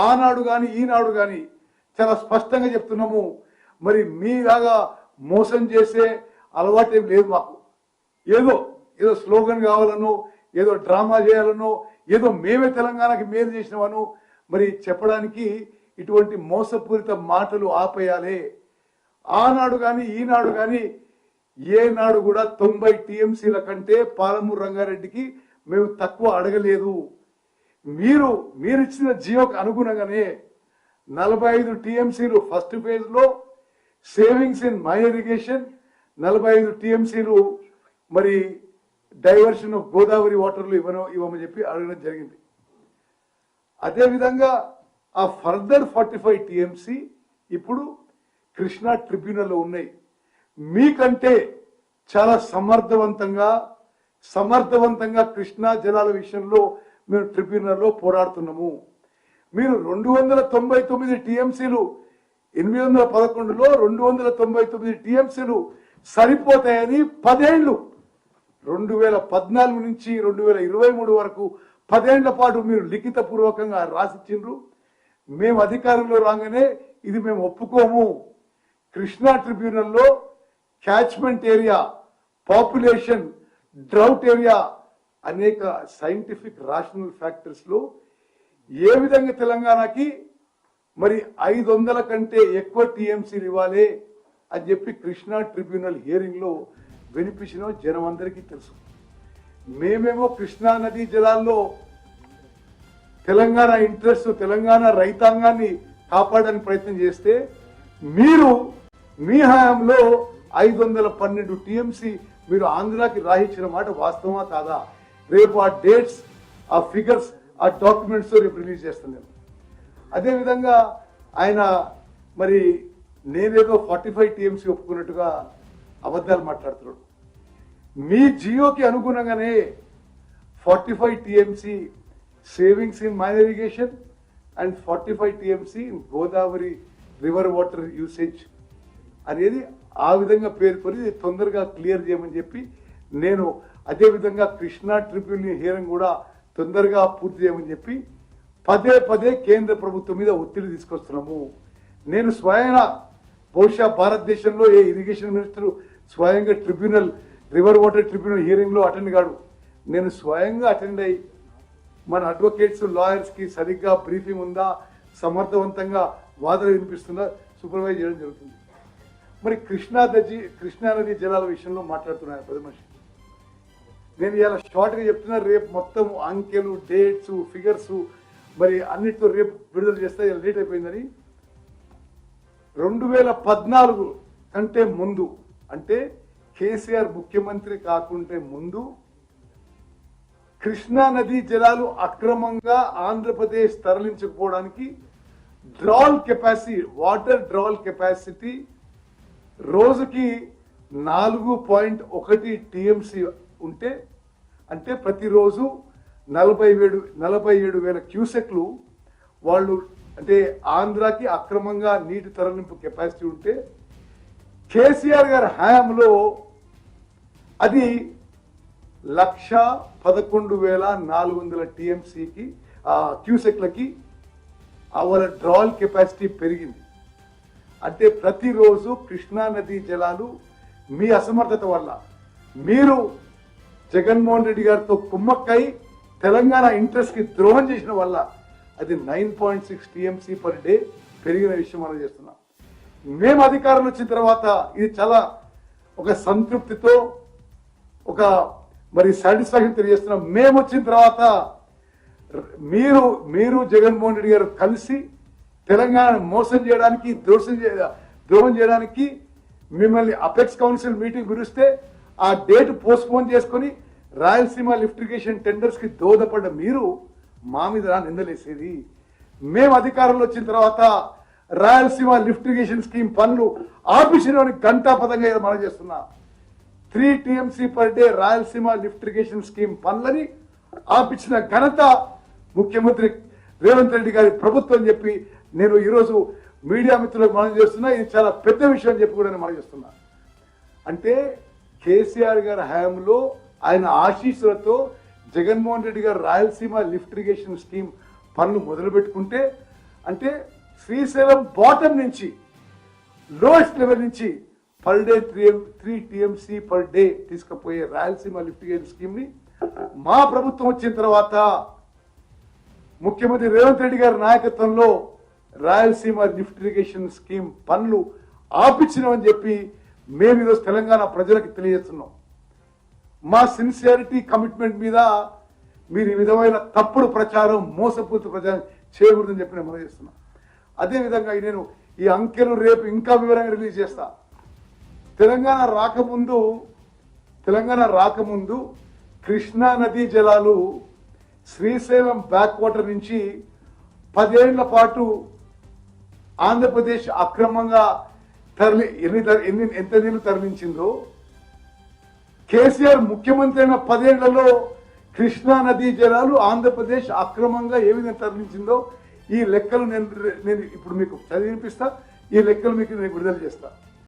ఆనాడు కానీ ఈనాడు కానీ చాలా స్పష్టంగా చెప్తున్నాము. మరి మీలాగా మోసం చేసే అలవాటు ఏం లేదు మాకు. ఏదో ఏదో స్లోగన్ కావాలనో, ఏదో డ్రామా చేయాలనో, ఏదో మేమే తెలంగాణకి మేలు చేసినామను మరి చెప్పడానికి ఇటువంటి మోసపూరిత మాటలు ఆపేయాలి. ఆనాడు కానీ ఈనాడు కానీ ఏనాడు కూడా 90 టీఎంసీల కంటే పాలమూరు రంగారెడ్డికి మేము తక్కువ అడగలేదు. మీరిచ్చిన జియోకి అనుగుణంగానే 45 టీఎంసీలు ఫస్ట్ ఫేజ్ లో సేవింగ్స్ ఇన్ మైనర్ ఇరిగేషన్, 45 టీఎంసీలు మరి డైవర్షన్ ఆఫ్ గోదావరి వాటర్లు ఇవ్వమని చెప్పి అడగడం జరిగింది. అదేవిధంగా ఆ ఫర్దర్ 45 టీఎంసీ ఇప్పుడు కృష్ణా ట్రిబ్యునల్లో ఉన్నాయి. మీకంటే చాలా సమర్థవంతంగా కృష్ణా జలాల విషయంలో మేము ట్రిబ్యునల్లో పోరాడుతున్నాము. మీరు 299 టీఎంసీలు 811లో 299 టీఎంసీలు సరిపోతాయని 10 ఏళ్ళు 2014 నుంచి 2023 వరకు 10 ఏళ్ల పాటు మీరు లిఖిత పూర్వకంగా రాసిచ్చిండ్రు. మేము అధికారంలో రాగానే ఇది మేము ఒప్పుకోము. కృష్ణా ట్రిబ్యునల్లో catchment area, population, drought area అనేక సైంటిఫిక్ రాషనల్ ఫ్యాక్టర్స్ లో ఏ విధంగా తెలంగాణకి మరి 500 కంటే ఎక్కువ టీఎంసీలు ఇవ్వాలి అని చెప్పి కృష్ణా ట్రిబ్యునల్ హియరింగ్ లో వినిపించిన జనం అందరికీ తెలుసు. మేమేమో కృష్ణా నదీ జలాల్లో తెలంగాణ ఇంట్రెస్ట్, తెలంగాణ రైతాంగాన్ని కాపాడడానికి ప్రయత్నం చేస్తే మీరు మీ హయాంలో 512 టీఎంసీ మీరు ఆంధ్రాకి రాయించిన మాట వాస్తవమా కాదా? రేపు ఆ డేట్స్, ఆ ఫిగర్స్, ఆ డాక్యుమెంట్స్ రేపు రిలీజ్ చేస్తున్నాను. అదేవిధంగా ఆయన మరి నేనేదో 45 టీఎంసీ ఒప్పుకున్నట్టుగా అబద్ధాలు మాట్లాడుతున్నాడు. మీ జియోకి అనుగుణంగానే 45 TMC savings in minor irrigation and 45 TMC in Godavari river water usage అనేది ఆ విధంగా పేర్కొని తొందరగా క్లియర్ చేయమని చెప్పి నేను అదేవిధంగా కృష్ణా ట్రిబ్యునల్ హియరింగ్ కూడా తొందరగా పూర్తి చేయమని చెప్పి పదే కేంద్ర ప్రభుత్వం మీద ఒత్తిడి తీసుకొస్తున్నాము. నేను స్వయంగా బహుశా భారతదేశంలో ఏ ఇరిగేషన్ మినిస్టర్ స్వయంగా రివర్ వాటర్ ట్రిబ్యునల్ హియరింగ్ లో అటెండ్ కాడు. నేను స్వయంగా అటెండ్ అయ్యి మన అడ్వకేట్స్, లాయర్స్ కి సరిగ్గా బ్రీఫింగ్ ఉందా, సమర్థవంతంగా వాదన వినిపిస్తుందా సూపర్వైజ్ చేయడం జరుగుతుంది. మరి కృష్ణా నది జలాల విషయంలో మాట్లాడుతున్నాను పెద్ద మనిషి. నేను ఇలా షార్ట్గా చెప్తున్నా, రేపు మొత్తం అంకెలు, డేట్స్, ఫిగర్స్ మరి అన్నిటితో రేపు విడుదల చేస్తే ఇలా లేట్ అయిపోయిందని 2014 కంటే ముందు, అంటే కేసీఆర్ ముఖ్యమంత్రి కాకుంటే ముందు కృష్ణా నదీ జలాలు అక్రమంగా ఆంధ్రప్రదేశ్ తరలించకపోవడానికి వాటర్ డ్రాల్ కెపాసిటీ రోజుకి 4.1 టీఎంసీ ఉంటే, అంటే ప్రతిరోజు 47,000 క్యూసెక్లు వాళ్ళు అంటే ఆంధ్రాకి అక్రమంగా నీటి తరలింపు కెపాసిటీ ఉంటే కేసీఆర్ గారి హయాంలో అది 1,11,400 టీఎంసీకి క్యూసెక్లకి అవర్ డ్రాల్ కెపాసిటీ పెరిగింది. అంటే ప్రతిరోజు కృష్ణా నదీ జలాలు మీ అసమర్థత వల్ల, మీరు జగన్మోహన్ రెడ్డి గారితో కుమ్మక్కై తెలంగాణ ఇంట్రెస్ట్ కి ద్రోహం చేసిన వల్ల అది 9.6 టీఎంసీ పర్ డే పెరిగిన విషయం మనం చేస్తున్నాం. మేము అధికారంలో వచ్చిన తర్వాత ఇది చాలా ఒక సంతృప్తితో ఒక మరి సాటిస్ఫాక్షన్ తెలియజేస్తున్నాం. మేము వచ్చిన తర్వాత మీరు జగన్మోహన్ రెడ్డి గారు కలిసి తెలంగాణ మోసం చేయడానికి, ద్రోహం చేయడానికి మిమ్మల్ని అపెక్స్ కౌన్సిల్ మీటింగ్ పిలిస్తే ఆ డేట్ పోస్ట్పోన్ చేసుకుని రాయలసీమ లిఫ్ట్ ఇరిగేషన్ టెండర్స్ కి దోహదపడ్డ మీరు మా మీద నిందలేసేది. మేము అధికారంలో వచ్చిన తర్వాత రాయలసీమ లిఫ్ట్ ఇరిగేషన్ స్కీమ్ పనులు ఆఫీసులోని గంటాపదంగా మనం చేస్తున్నా. 3 TMC per day Rayalaseema lift irrigation scheme పనులని ఆపించిన ఘనత ముఖ్యమంత్రి రేవంత్ రెడ్డి గారి ప్రభుత్వం చెప్పి నేను ఈరోజు మీడియా మిత్రులకు మనం చేస్తున్నా. ఇది చాలా పెద్ద విషయం అని చెప్పి కూడా నేను మనం చేస్తున్నా. అంటే కేసీఆర్ గారి హయాంలో ఆయన ఆశీస్సులతో జగన్మోహన్ రెడ్డి గారు రాయలసీమ లిఫ్ట్ ఇరిగేషన్ స్కీమ్ పనులు మొదలు పెట్టుకుంటే అంటే శ్రీశైలం బాటం నుంచి లోయెస్ట్ లెవెల్ నుంచి per day 3 TMC per day తీసుకుపోయే రాయలసీమ లిఫ్ట్ ఇరిగేషన్ స్కీమ్ ని మా ప్రభుత్వం వచ్చిన తర్వాత ముఖ్యమంత్రి రేవంత్ రెడ్డి గారి నాయకత్వంలో రాయలసీమ లిఫ్ట్ ఇరిగేషన్ స్కీమ్ పనులు ఆపించినామని చెప్పి మేము ఈరోజు తెలంగాణ ప్రజలకు తెలియజేస్తున్నాం. మా సిన్సియారిటీ కమిట్మెంట్ మీద మీరు ఈ విధమైన తప్పుడు ప్రచారం మోసపూరిత ప్రచారం చేయకూడదని చెప్పి నేను మనం చేస్తున్నా. అదేవిధంగా నేను ఈ అంకెలు రేపు ఇంకా వివరంగా రిలీజ్ చేస్తా. తెలంగాణ రాకముందు కృష్ణా నదీ జలాలు శ్రీశైలం బ్యాక్ వాటర్ నుంచి 10 ఏళ్ల పాటు ఆంధ్రప్రదేశ్ అక్రమంగా ఎంత నీళ్లు తరలించిందో, కేసీఆర్ ముఖ్యమంత్రి అయిన 10 ఏళ్లలో కృష్ణా నదీ జలాలు ఆంధ్రప్రదేశ్ అక్రమంగా ఏ విధంగా తరలించిందో ఈ లెక్కలు నేను ఇప్పుడు మీకు చదివినిపిస్తా. ఈ లెక్కలు మీకు నేను విడుదల చేస్తా.